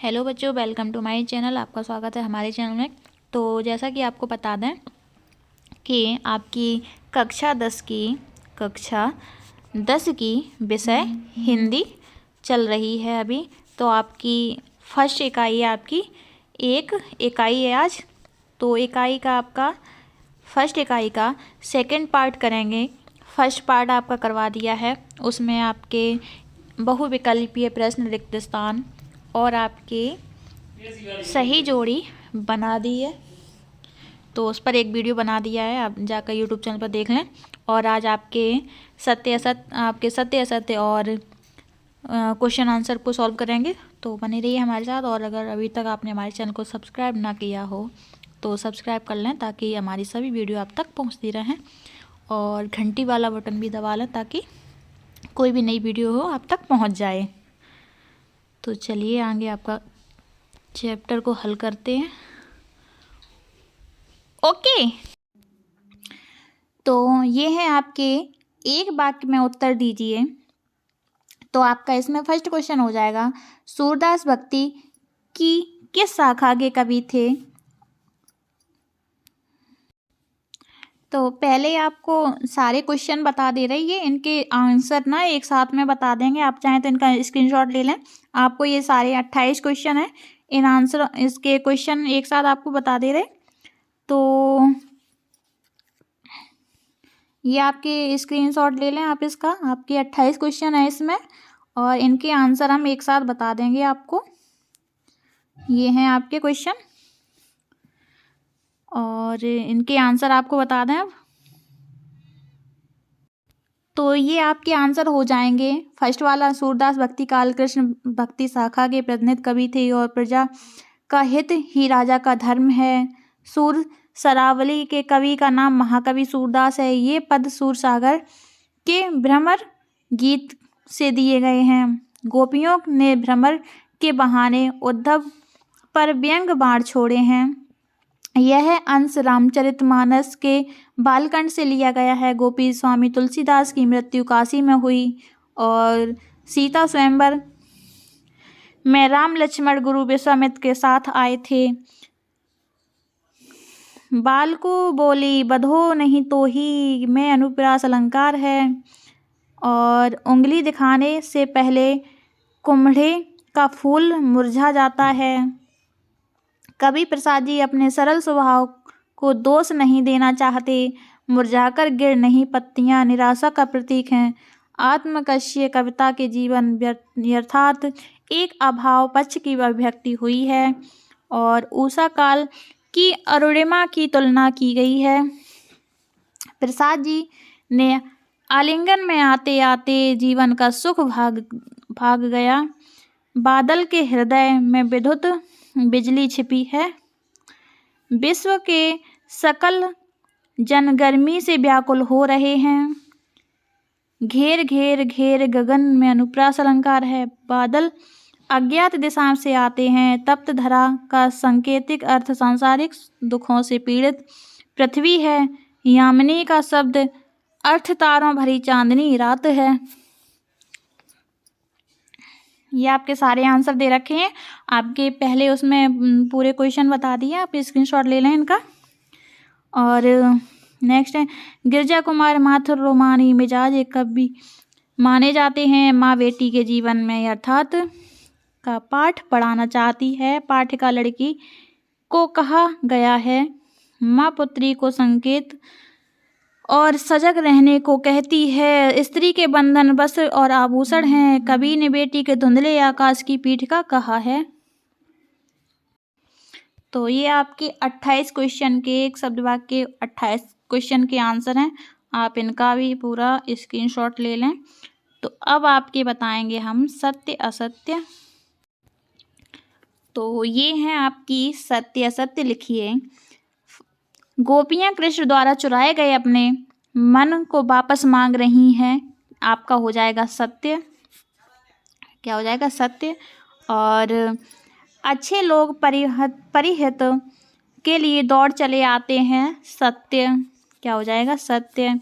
Hello बच्चों, welcome to my channel. आपका स्वागत है हमारे चैनल में। तो जैसा कि आपको बता दें कि आपकी कक्षा 10 की विषय हिंदी चल रही है अभी। तो आपकी फर्स्ट इकाई है, आपकी एक इकाई है आज। तो इकाई का आपका फर्स्ट इकाई का सेकंड पार्ट करेंगे। फर्स्ट पार्ट आपका करवा दिया है, उसमें आपके बहुविकल्पीय प्रश्न, रिक्त स्थान और आपके सही जोड़ी बना दी है। तो उस पर एक वीडियो बना दिया है, आप जाकर यूट्यूब चैनल पर देख लें। और आज आपके सत्य असत्य और क्वेश्चन आंसर को सॉल्व करेंगे। तो बने रहिए हमारे साथ। और अगर अभी तक आपने हमारे चैनल को सब्सक्राइब ना किया हो तो सब्सक्राइब कर लें, ताकि हमारी सभी वीडियो आप तक पहुंचती रहें। और घंटी वाला बटन भी दबा लें, ताकि कोई भी नई वीडियो हो आप तक पहुंच जाए। तो चलिए आगे आपका चैप्टर को हल करते हैं। ओके, तो ये है आपके एक वाक्य में उत्तर दीजिए। तो आपका इसमें फर्स्ट क्वेश्चन हो जाएगा, सूरदास भक्ति की किस शाखा के कवि थे? तो पहले आपको सारे क्वेश्चन बता दे रही है, इनके आंसर ना एक साथ में बता देंगे। आप चाहें तो इनका स्क्रीनशॉट ले लें। आपको ये सारे 28 क्वेश्चन हैं, इन आंसर इसके क्वेश्चन एक साथ आपको बता दे रहे। तो ये आपके स्क्रीनशॉट ले लें आप इसका। आपके 28 क्वेश्चन है इसमें, और इनके आंसर हम एक साथ बता देंगे आपको। ये हैं आपके क्वेश्चन, और इनके आंसर आपको बता दें अब। तो ये आपके आंसर हो जाएंगे। फर्स्ट वाला, सूरदास भक्ति काल कृष्ण भक्ति शाखा के प्रतिनिधि कवि थे और प्रजा का हित ही राजा का धर्म है। सूर सरावली के कवि का नाम महाकवि सूरदास है। ये पद सूरसागर के भ्रमर गीत से दिए गए हैं। गोपियों ने भ्रमर के बहाने उद्धव पर व्यंग बाण छोड़े हैं। यह अंश रामचरितमानस के बालकांड से लिया गया है। गोपी स्वामी तुलसीदास की मृत्यु काशी में हुई, और सीता स्वयंवर में राम लक्ष्मण गुरु विश्वामित्र के साथ आए थे। बाल को बोली बधो नहीं तो ही में अनुप्रास अलंकार है। और उंगली दिखाने से पहले कुम्हड़े का फूल मुरझा जाता है। कवि प्रसाद जी अपने सरल स्वभाव को दोष नहीं देना चाहते। मुरझाकर गिर नहीं पत्तियां निराशा का प्रतीक हैं। आत्मकष्य कविता के जीवन अर्थात एक अभाव पक्ष की अभिव्यक्ति हुई है। और उषा काल की अरुणिमा की तुलना की गई है। प्रसाद जी ने आलिंगन में आते आते जीवन का सुख भाग गया। बादल के हृदय में विद्युत बिजली छिपी है। विश्व के सकल जन गर्मी से व्याकुल हो रहे हैं। घेर घेर घेर गगन में अनुप्रास अलंकार है। बादल अज्ञात दिशा से आते हैं। तप्त धरा का सांकेतिक अर्थ सांसारिक दुखों से पीड़ित पृथ्वी है। यामिनी का शब्द अर्थ तारों भरी चांदनी रात है। ये आपके सारे आंसर दे रखे हैं। आपके पहले उसमें पूरे क्वेश्चन बता दिए, आप स्क्रीनशॉट ले लें इनका। और नेक्स्ट है, गिरजा कुमार माथुर रोमानी मिजाज एक कवि माने जाते हैं। माँ बेटी के जीवन में अर्थात का पाठ पढ़ाना चाहती है। पाठिका लड़की को कहा गया है। माँ पुत्री को संकेत और सजग रहने को कहती है। स्त्री के बंधन वस्त्र और आभूषण हैं। कवि ने बेटी के धुंधले आकाश की पीठिका कहा है। तो ये आपके 28 क्वेश्चन के एक शब्द वाक्य के 28 क्वेश्चन के आंसर हैं। आप इनका भी पूरा स्क्रीनशॉट ले लें। तो अब आपके बताएंगे हम सत्य असत्य। तो ये हैं आपकी सत्य असत्य। लिखिए, गोपियाँ कृष्ण द्वारा चुराए गए अपने मन को वापस मांग रही हैं। आपका हो जाएगा सत्य। क्या हो जाएगा? सत्य। और अच्छे लोग परिहित के लिए दौड़ चले आते हैं। सत्य। क्या हो जाएगा? सत्य।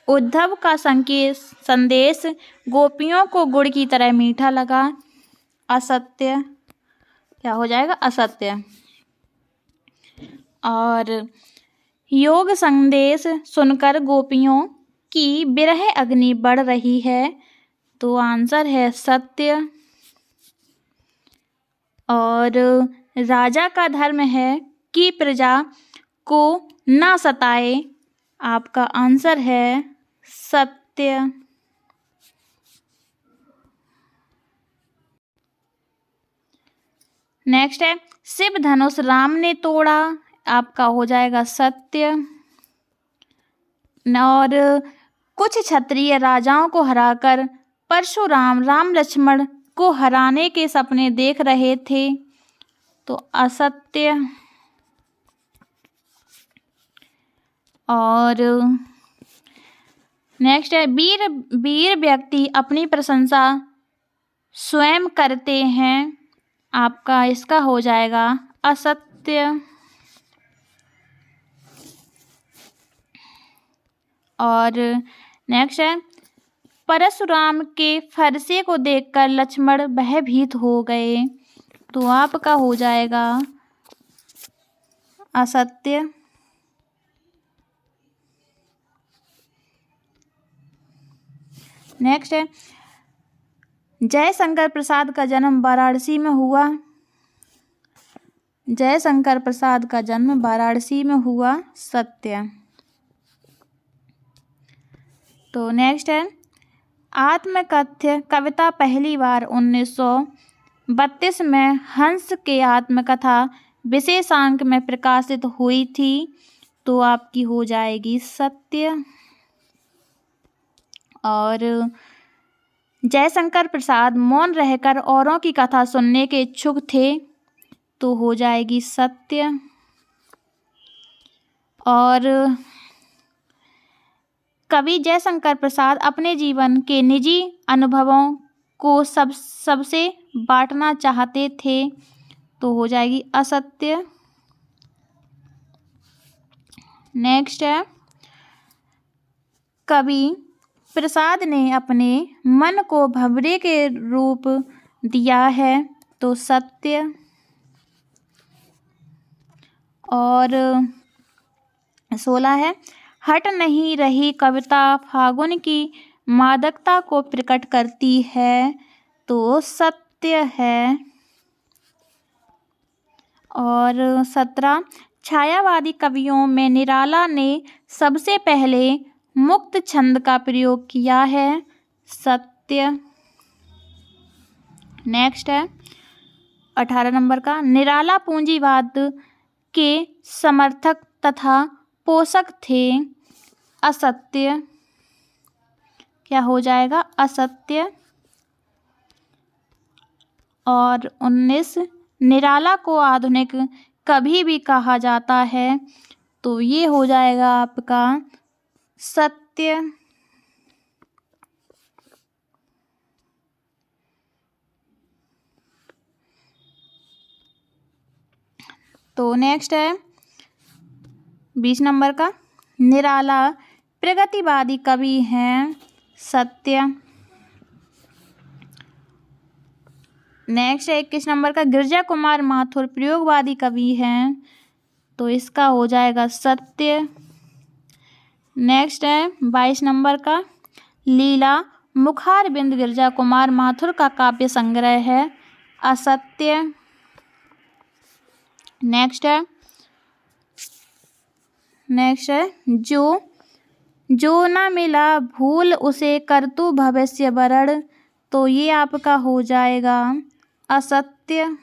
उद्धव का संदेश गोपियों को गुड़ की तरह मीठा लगा। असत्य। क्या हो जाएगा? असत्य। और योग संदेश सुनकर गोपियों की विरह अग्नि बढ़ रही है, तो आंसर है सत्य। और राजा का धर्म है कि प्रजा को ना सताए, आपका आंसर है सत्य। नेक्स्ट है शिव धनुष राम ने तोड़ा, आपका हो जाएगा सत्य। और कुछ क्षत्रिय राजाओं को हराकर परशुराम राम लक्ष्मण को हराने के सपने देख रहे थे, तो असत्य। और नेक्स्ट है वीर व्यक्ति अपनी प्रशंसा स्वयं करते हैं, आपका इसका हो जाएगा असत्य। और नेक्स्ट है परशुराम के फरसे को देखकर लक्ष्मण भयभीत हो गए, तो आपका हो जाएगा असत्य। नेक्स्ट है जयशंकर प्रसाद का जन्म वाराणसी में हुआ, जयशंकर प्रसाद का जन्म वाराणसी में हुआ, सत्य। तो नेक्स्ट है आत्मकथ्य कविता पहली बार 1932 में हंस के आत्मकथा विशेषांक में प्रकाशित हुई थी, तो आपकी हो जाएगी सत्य। और जयशंकर प्रसाद मौन रहकर औरों की कथा सुनने के इच्छुक थे, तो हो जाएगी सत्य। और कवि जयशंकर प्रसाद अपने जीवन के निजी अनुभवों को सबसे बांटना चाहते थे, तो हो जाएगी असत्य। नेक्स्ट है कवि प्रसाद ने अपने मन को भंवरे के रूप दिया है, तो सत्य। और 16 है हट नहीं रही कविता फागुन की मादकता को प्रकट करती है, तो सत्य है। और 17 छायावादी कवियों में निराला ने सबसे पहले मुक्त छंद का प्रयोग किया है, सत्य। नेक्स्ट है 18 नंबर का निराला पूंजीवाद के समर्थक तथा पोषक थे, असत्य। क्या हो जाएगा? असत्य। और 19 निराला को आधुनिक कभी भी कहा जाता है, तो ये हो जाएगा आपका सत्य। तो नेक्स्ट है 20 नंबर का निराला प्रगतिवादी कवि हैं, सत्य। नेक्स्ट है 21 नंबर का गिरजा कुमार माथुर प्रयोगवादी कवि हैं, तो इसका हो जाएगा सत्य। नेक्स्ट है 22 नंबर का लीला मुखारबिंद गिरजा कुमार माथुर का काव्य संग्रह है, असत्य। नेक्स्ट है जो ना मिला भूल उसे कर तू भविष्य वरण, तो ये आपका हो जाएगा असत्य।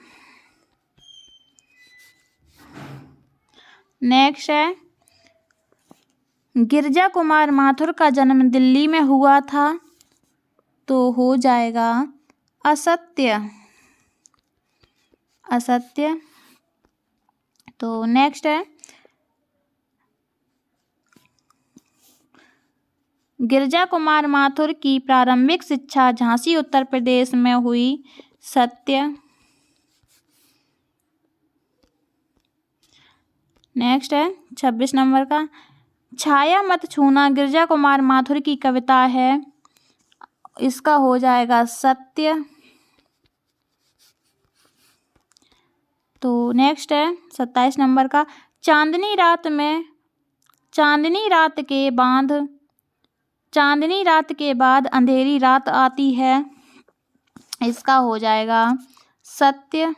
नेक्स्ट है गिरजा कुमार माथुर का जन्म दिल्ली में हुआ था, तो हो जाएगा असत्य। असत्य। तो नेक्स्ट है गिरजा कुमार माथुर की प्रारंभिक शिक्षा झांसी उत्तर प्रदेश में हुई, सत्य। नेक्स्ट है 26 नंबर का छाया मत छूना गिरजा कुमार माथुर की कविता है, इसका हो जाएगा सत्य। तो नेक्स्ट है 27 नंबर का, चांदनी रात के बाद अंधेरी रात आती है। इसका हो जाएगा सत्य,